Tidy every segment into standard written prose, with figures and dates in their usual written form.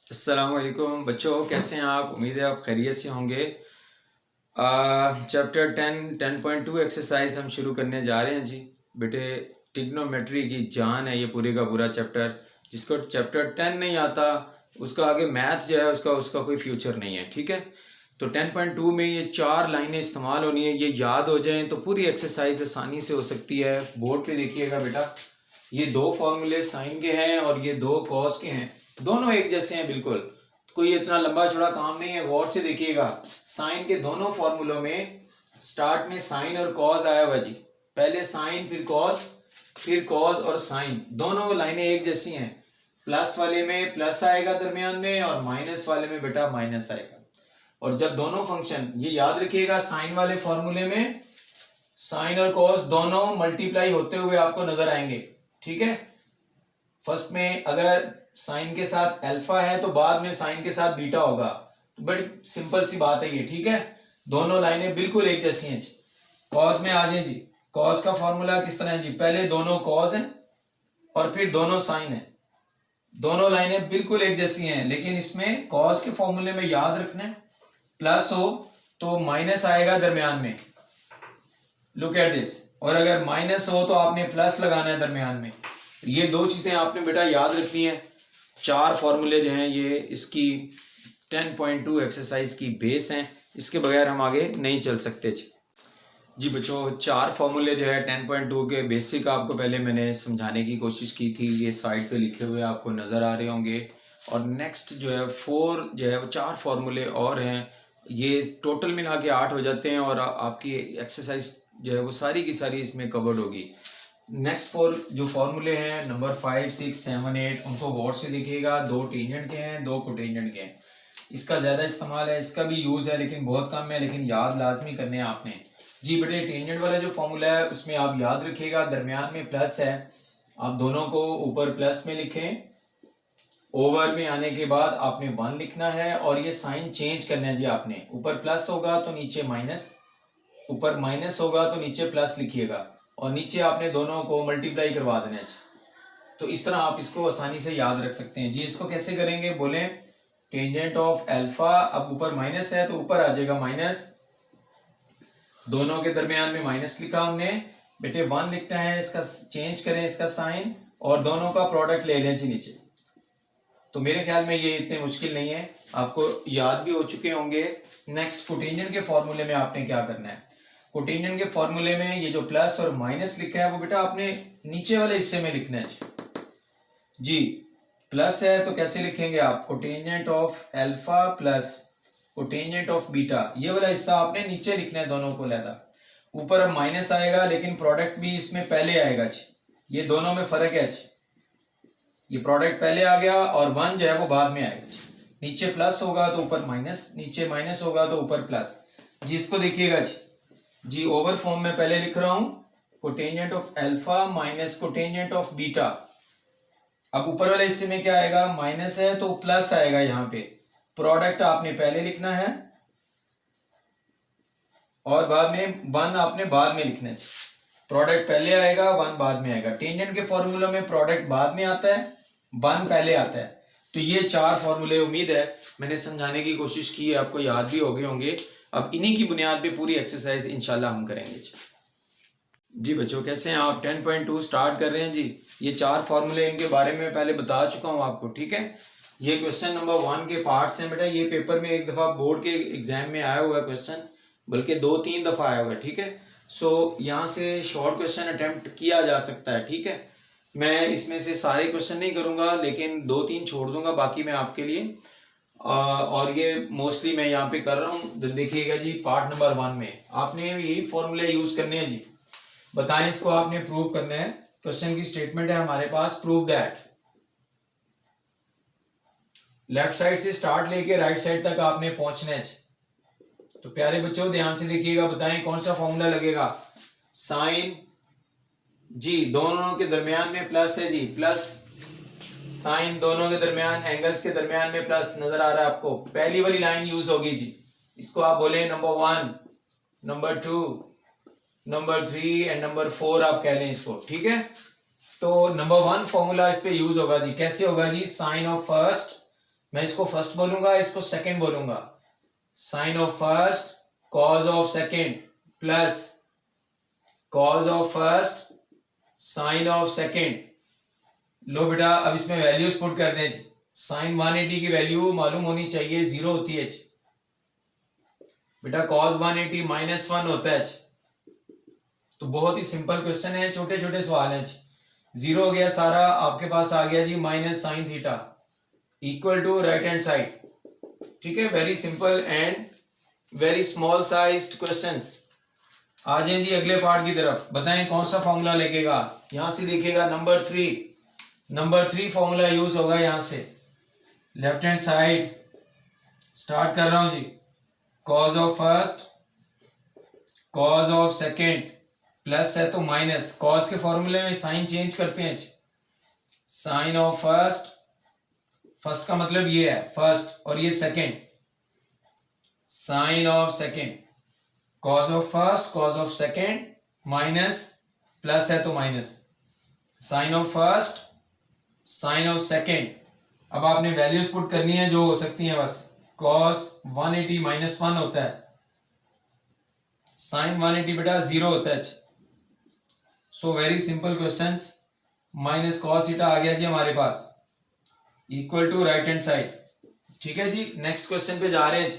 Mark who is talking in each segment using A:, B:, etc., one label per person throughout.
A: अस्सलामुअलैकुम बच्चों, कैसे हैं आप? उम्मीद है आप खैरियत से होंगे। चैप्टर 10.2 एक्सरसाइज हम शुरू करने जा रहे हैं जी। बेटे, ट्रिग्नोमेट्री की जान है ये पूरे का पूरा चैप्टर। जिसको चैप्टर 10 नहीं आता उसका आगे मैथ जो है उसका कोई फ्यूचर नहीं है। ठीक है, तो 10.2 में ये 4 लाइनें इस्तेमाल होनी है। ये याद हो जाएं तो पूरी एक्सरसाइज आसानी से हो सकती है। बोर्ड पे देखिएगा बेटा, ये 2 फॉर्मूले साइन के हैं और ये 2 कॉस के हैं। दोनों एक जैसे हैं बिल्कुल, कोई इतना लंबा चौड़ा काम नहीं है। गौर से देखिएगा, साइन के दोनों फॉर्मूलों में स्टार्ट में साइन और कॉस आया हुआ जी। पहले साइन फिर कॉस और साइन, दोनों लाइनें एक जैसी हैं। प्लस वाले में प्लस आएगा दरमियान में और माइनस वाले में बेटा माइनस आएगा। और जब दोनों फंक्शन, ये याद रखिएगा, साइन वाले फॉर्मूले में साइन और कॉस दोनों मल्टीप्लाई होते हुए आपको नजर आएंगे। ठीक है, फर्स्ट में अगर साइन के साथ अल्फा है तो बाद में साइन के साथ बीटा होगा। तो बड़ी सिंपल सी बात है ये। ठीक है, दोनों लाइनें बिल्कुल एक जैसी हैं जी। कॉस में आ जाए जी। कॉस का फॉर्मूला किस तरह है जी? पहले दोनों कॉस हैं और फिर दोनों साइन है। दोनों लाइनें बिल्कुल एक जैसी हैं, लेकिन इसमें कॉस के फॉर्मूले में याद रखना है, प्लस हो तो माइनस आएगा दरमियान में। Look at this. और अगर माइनस हो तो आपने प्लस लगाना है दरमियान में। ये 2 चीजें आपने बेटा याद रखनी है। 4 फॉर्मूले जो हैं ये इसकी 10.2 एक्सरसाइज की बेस हैं। इसके बगैर हम आगे नहीं चल सकते जी बच्चों। 4 फॉर्मूले जो है 10.2 के बेसिक आपको पहले मैंने समझाने की कोशिश की थी। ये साइड पे लिखे हुए आपको नज़र आ रहे होंगे। और नेक्स्ट जो है 4 जो है वो 4 फॉर्मूले और हैं। ये टोटल मिला के 8 हो जाते हैं और आपकी एक्सरसाइज जो है वो सारी की सारी इसमें कवर्ड होगी। नेक्स्ट 4 जो फॉर्मूले हैं नंबर 5, 6, 7, 8, उनको गौर से देखिएगा। 2 टेंजेंट के हैं, 2 कोटेंजेंट के हैं। इसका ज़्यादा इस्तेमाल है, इसका भी यूज़ है, लेकिन बहुत कम है। लेकिन याद लाजमी करने हैं आपने जी। बेटे, टेंजेंट वाला जो फॉर्मूला है उसमें आप याद रखिएगा दरमियान में प्लस है। आप दोनों को ऊपर प्लस में लिखें, ओवर में आने के बाद आपने 1 लिखना है और ये साइन चेंज करना है जी आपने। ऊपर प्लस होगा तो नीचे माइनस, ऊपर माइनस होगा तो नीचे प्लस लिखिएगा और नीचे आपने दोनों को मल्टीप्लाई करवा देना है। तो इस तरह आप इसको आसानी से याद रख सकते हैं जी। इसको कैसे करेंगे बोले? टेंजेंट ऑफ अल्फा, अब ऊपर माइनस है तो ऊपर आ जाएगा माइनस, दोनों के दरमियान में माइनस लिखा हमने। बेटे 1 लिखना है, इसका चेंज करें इसका साइन और दोनों का प्रोडक्ट ले लें जी नीचे। तो मेरे ख्याल में ये इतने मुश्किल नहीं है, आपको याद भी हो चुके होंगे। नेक्स्ट कोटेंजेंट के फॉर्मूले में आपने क्या करना है? कोटेंजेंट के फॉर्मूले में ये जो प्लस और माइनस लिखा है वो बेटा आपने नीचे वाले हिस्से में लिखना है जी। प्लस है तो कैसे लिखेंगे आप? Cotangent of alpha plus cotangent of beta, ये वाला हिस्सा आपने नीचे लिखना है दोनों को लहदा। ऊपर अब माइनस आएगा लेकिन प्रोडक्ट भी इसमें पहले आएगा जी। ये दोनों में फर्क है जी। ये प्रोडक्ट पहले आ गया और 1 जो है वो बाद में आएगा जी। नीचे प्लस होगा तो ऊपर माइनस, नीचे माइनस होगा तो ऊपर प्लस जी। इसको देखिएगा जी, ओवर फॉर्म में पहले लिख रहा हूं cotangent of alpha minus cotangent of beta. अब ऊपर वाले हिस्से में क्या आएगा? माइनस है तो प्लस आएगा। यहाँ पे प्रोडक्ट आपने पहले लिखना है और बाद में 1 आपने बाद में लिखना है। प्रोडक्ट पहले आएगा, 1 बाद में आएगा। टेंजेंट के फॉर्मूला में प्रोडक्ट बाद में आता है, 1 पहले आता है। तो ये 4 फॉर्मूले उम्मीद है मैंने समझाने की कोशिश की है, आपको याद भी हो गए होंगे। अब इन्हीं की बुनियाद पे पूरी एक्सरसाइज इंशाल्लाह हम करेंगे जी बच्चों। कैसे हैं आप? 10.2 स्टार्ट कर रहे हैं जी। ये 4 फॉर्मूले, इनके बारे में पहले बता चुका हूं आपको। ठीक है, ये क्वेश्चन नंबर 1 के पार्ट्स हैं बेटा। ये पेपर में एक दफा बोर्ड के एग्जाम में आया हुआ है क्वेश्चन, बल्कि 2-3 दफा आया हुआ है। ठीक है, सो यहाँ से शॉर्ट क्वेश्चन अटेम्प्ट किया जा सकता है। ठीक है, मैं इसमें से सारे क्वेश्चन नहीं करूंगा, लेकिन 2-3 छोड़ दूंगा, बाकी मैं आपके लिए और ये मोस्टली मैं यहाँ पे कर रहा हूँ। देखिएगा जी, पार्ट नंबर 1 में आपने यही फॉर्मूले यूज करने हैं जी। बताएं, इसको आपने प्रूव करना है। क्वेश्चन की स्टेटमेंट है हमारे पास, प्रूव दैट। लेफ्ट साइड से स्टार्ट लेके राइट साइड तक आपने पहुंचना है। तो प्यारे बच्चों ध्यान से देखिएगा, बताएं कौन सा फॉर्मूला लगेगा? साइन जी, दोनों के दरमियान में प्लस है जी, प्लस साइन दोनों के दरमियान, एंगल्स के दरमियान में प्लस नजर आ रहा है आपको। पहली वाली लाइन यूज होगी जी। इसको आप बोले number 1, number 2, number 3 and number 4 आप कह लें इसको। ठीक है, तो नंबर 1 फॉर्मूला इस पे यूज होगा जी। कैसे होगा जी? साइन ऑफ फर्स्ट मैं इसको फर्स्ट बोलूंगा, इसको सेकंड बोलूंगा। Sine of first cos of second plus cos of first sine of second. लो बेटा अब इसमें वैल्यूज पुट कर दें। साइन 180 की वैल्यू मालूम होनी चाहिए, 0 होती है बेटा। कॉस 180 -1 होता है। तो बहुत ही सिंपल क्वेश्चन है, छोटे छोटे सवाल हैं। 0 हो गया सारा, आपके पास आ गया जी minus sine theta equal to right hand side. ठीक है, very simple and very small sized questions. आ जाए जी अगले पार्ट की तरफ। बताएं कौन सा फॉर्मूला लगेगा। यहां से देखिएगा नंबर 3 फॉर्मूला यूज होगा। यहां से लेफ्ट हैंड साइड स्टार्ट कर रहा हूं जी। Cos of first cos of second plus है तो माइनस। कॉज के फॉर्मूले में साइन चेंज करते हैं। साइन ऑफ फर्स्ट का मतलब ये है फर्स्ट, और ये second sine of second. Cos of first cos of second minus plus है तो minus. Sine of first sine of second. अब आपने वैल्यूज पुट करनी है जो हो सकती हैं बस। कॉस 180 -1 होता है। साइन 180 बेटा 0 होता है। So very simple questions. Minus cos theta आ गया जी हमारे पास equal to right hand side. ठीक है जी, नेक्स्ट क्वेश्चन पे जा रहे हैं।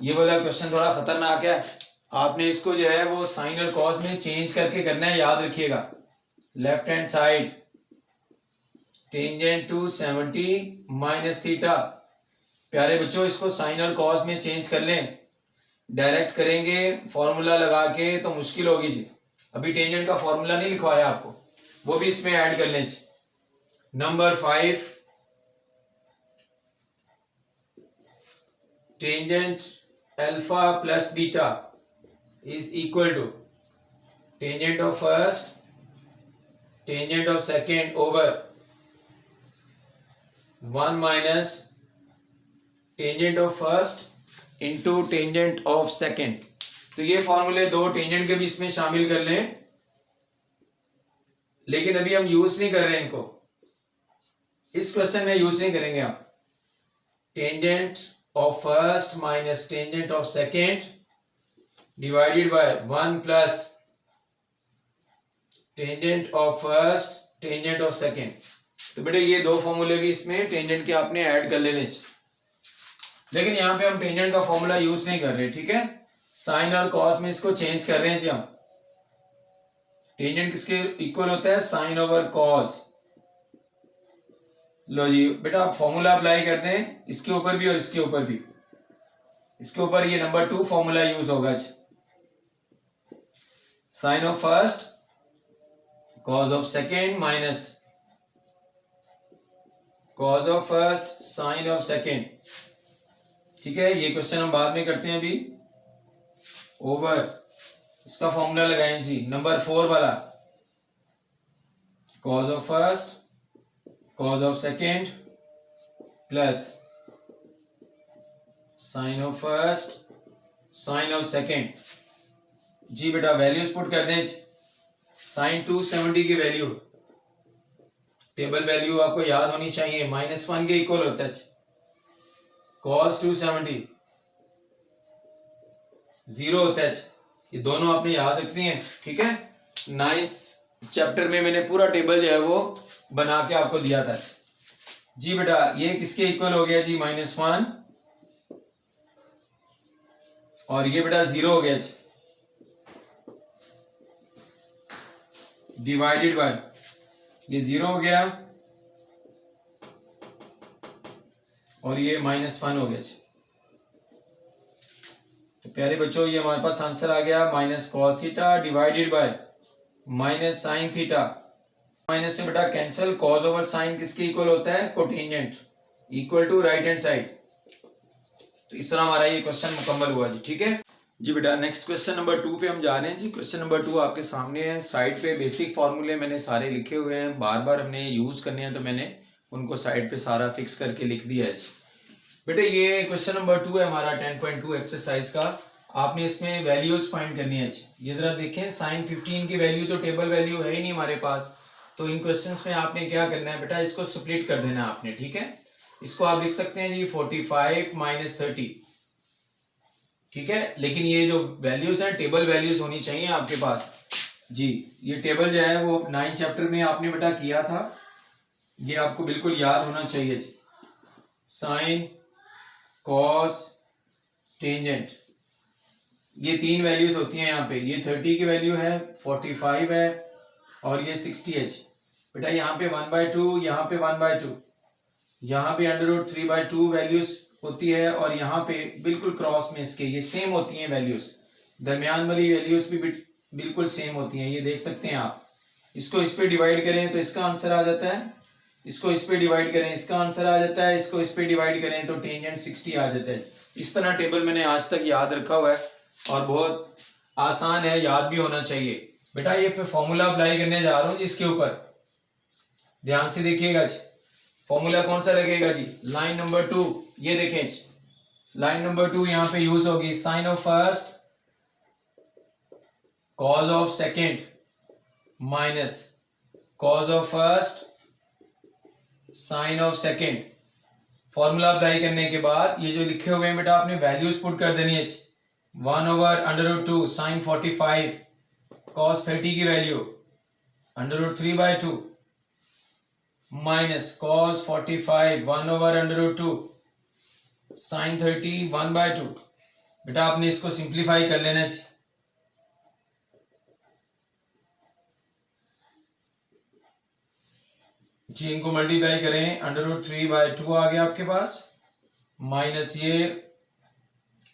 A: ये वाला क्वेश्चन थोड़ा खतरनाक है। आपने इसको जो है वो साइन और कॉस में चेंज करके करना है, याद रखिएगा। Left hand side tangent to 70 minus theta. प्यारे बच्चों इसको साइन और कॉस में चेंज कर लें। डायरेक्ट करेंगे फॉर्मूला लगा के तो मुश्किल होगी जी। अभी टेंजेंट का फॉर्मूला नहीं लिखवाया आपको, वो भी इसमें ऐड कर लें। Number 5 tangent alpha plus beta is equal to tangent of first tangent of second over 1 minus tangent of first into tangent of second. तो ये फॉर्मूले दो टेंजेंट के भी इसमें शामिल कर लें, लेकिन अभी हम यूज नहीं कर रहे हैं इनको। इस क्वेश्चन में यूज नहीं करेंगे हम। Tangent of first minus tangent of second divided by 1 plus tangent of first tangent of second. तो बेटे ये दो फॉर्मूले भी इसमें टेंजेंट के आपने ऐड कर लेने, लेकिन यहां पे हम टेंजेंट का फॉर्मूला यूज नहीं कर रहे। ठीक है, साइन और कॉस में इसको चेंज कर रहे हैं जी हम। टेंजेंट किसके इक्वल होता है, साइन ओवर कॉस। लो जी बेटा आप फॉर्मूला अप्लाई करते हैं इसके ऊपर भी और इसके ऊपर भी। इसके ऊपर ये नंबर 2 फॉर्मूला यूज होगा। Sine of first cos of second minus cos of first sine of second. ठीक है, ये क्वेश्चन हम बाद में करते हैं। अभी ओवर इसका फॉर्मूला लगाएं जी। नंबर 4 वाला cos of first cos of second plus sine of first sine of second. जी बेटा वैल्यूज पुट कर दें। साइन 270 की वैल्यू, टेबल वैल्यू आपको याद होनी चाहिए, -1 के इक्वल होता है। कॉस 270 0 होता है। ये दोनों आपने याद रखनी है। ठीक है, 9th चैप्टर में मैंने पूरा टेबल जो है वो बना के आपको दिया था। जी बेटा ये किसके इक्वल हो गया जी, -1, और ये बेटा 0 हो गया जी, डिवाइडेड बाय ये 0 हो गया और ये -1 हो गया। तो प्यारे बच्चों ये हमारे पास आंसर आ गया minus cos theta divided by minus sine theta. Minus से बेटा कैंसिल, कॉस ओवर साइन किसके इक्वल होता है, cotangent equal to right hand side. तो इस तरह हमारा ये क्वेश्चन मुकम्मल हुआ जी। ठीक है जी बेटा, नेक्स्ट क्वेश्चन नंबर 2 पे हम जा रहे हैं जी। क्वेश्चन नंबर 2 आपके सामने है। साइड पे बेसिक फार्मूले मैंने सारे लिखे हुए हैं, बार बार हमने यूज करने हैं तो मैंने उनको साइड पे सारा फिक्स करके लिख दिया है बेटे। ये क्वेश्चन नंबर 2 है हमारा 10.2 एक्सरसाइज का। आपने इसमें वैल्यूज फाइंड करनी है। ये जरा देखें, साइन 15 की वैल्यू तो टेबल वैल्यू है ही नहीं हमारे पास, तो इन क्वेश्चंस में आपने क्या करना है बेटा, इसको स्प्लिट कर देना आपने। ठीक है, इसको आप लिख सकते हैं जी 45 माइनस 30, ठीक है। लेकिन ये जो वैल्यूज हैं टेबल वैल्यूज होनी चाहिए आपके पास जी। ये टेबल जो है वो 9 चैप्टर में आपने बेटा किया था, ये आपको बिल्कुल याद होना चाहिए जी। साइन, कॉस, टेंजेंट, ये 3 वैल्यूज होती हैं यहाँ पे। ये 30 की वैल्यू है, 45 है और ये 60 है जी। बेटा यहाँ पे 1/2, यहाँ पे 1/2, यहाँ पे √3/2 वैल्यूज होती है और यहाँ पे बिल्कुल क्रॉस में इसके ये सेम होती हैं वैल्यूज, दरमियान वाली वैल्यूज भी बिल्कुल सेम होती हैं, ये देख सकते हैं आप। इसको इस पे डिवाइड करें तो इसका आंसर आ जाता है, इसको इस पे डिवाइड करें इसका आंसर आ जाता है, इसको इस पे डिवाइड करें तो टेंजेंट 60 आ जाता है। इस तरह टेबल मैंने आज तक याद रखा हुआ है और बहुत आसान है, याद भी होना चाहिए। बेटा ये फिर फॉर्मूला अप्लाई करने जा रहा हूँ जिसके ऊपर ध्यान से देखिएगा जी। फॉर्मूला कौन सा लगेगा जी? लाइन नंबर 2, ये देखें जी, लाइन नंबर 2 यहाँ पे यूज होगी। Sine of first cos of second minus cos of first sine of second. Formula apply करने के बाद ये जो लिखे हुए हैं बेटा आपने वैल्यूज पुट कर देनी है। 1/√2 साइन 45 कॉस 30 की वैल्यू √3/2 माइनस कॉस 45 1/√2 साइन 30 1/2। बेटा आपने इसको सिंप्लीफाई कर लेना है जी। इनको मल्टीप्लाई करें, √3/2 आ गया आपके पास, माइनस ये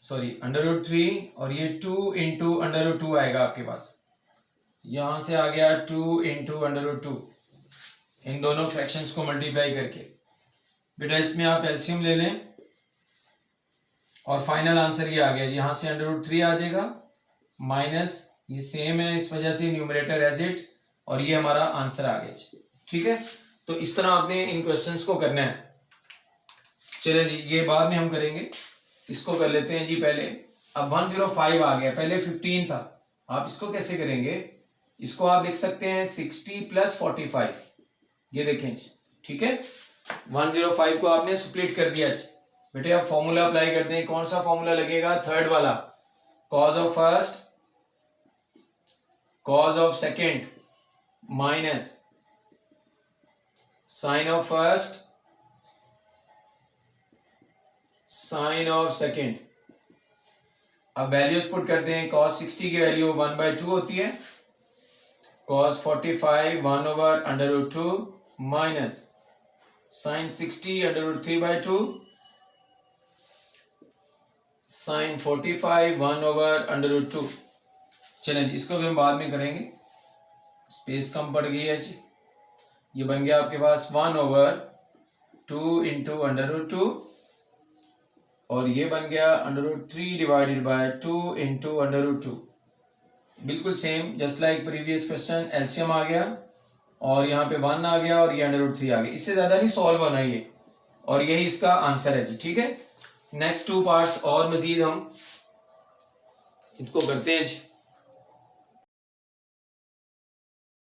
A: √3 और ये 2 इंटू √2 आएगा आपके पास। यहां से आ गया 2 इंटू √2, इन दोनों फ्रैक्शंस को मल्टीप्लाई करके। बेटा इसमें आप एलसीएम ले लें और फाइनल आंसर ये आ गया। यहाँ से √3 आ जाएगा, माइनस ये सेम है इस वजह से न्यूमरेटर एज इट, और ये हमारा आंसर आ गया। ठीक है, तो इस तरह आपने इन क्वेश्चंस को करना है। चलिए जी, ये बाद में हम करेंगे, इसको कर लेते हैं जी पहले। अब 105 आ गया, पहले 15 था। आप इसको कैसे करेंगे? इसको आप लिख सकते हैं 60 + 45, ये देखें जी। ठीक है, 105 को आपने स्प्लिट कर दिया जी। बेटे आप फॉर्मूला अप्लाई करते हैं, कौन सा फॉर्मूला लगेगा? थर्ड वाला, cos of first cos of second minus sine of first sine of second. अब वैल्यूज पुट करते हैं। cos 60 की वैल्यू 1/2 होती है, cos 45 1/√2 माइनस साइन 60 √3/2 साइन 45 1/√2। चलें जी, इसको भी हम बाद में करेंगे, स्पेस कम पड़ गई है जी। ये बन गया आपके पास 1/2 इंटू √2 और ये बन गया √3/2 इंटू √2। बिल्कुल same, just like previous question. LCM आ गया और यहाँ पे 1 आ गया और ये √3 आ गया। इससे ज्यादा नहीं सॉल्व होना ये, और यही इसका आंसर है जी। ठीक है, नेक्स्ट 2 पार्ट्स और मजीद हम इनको करते हैं जी।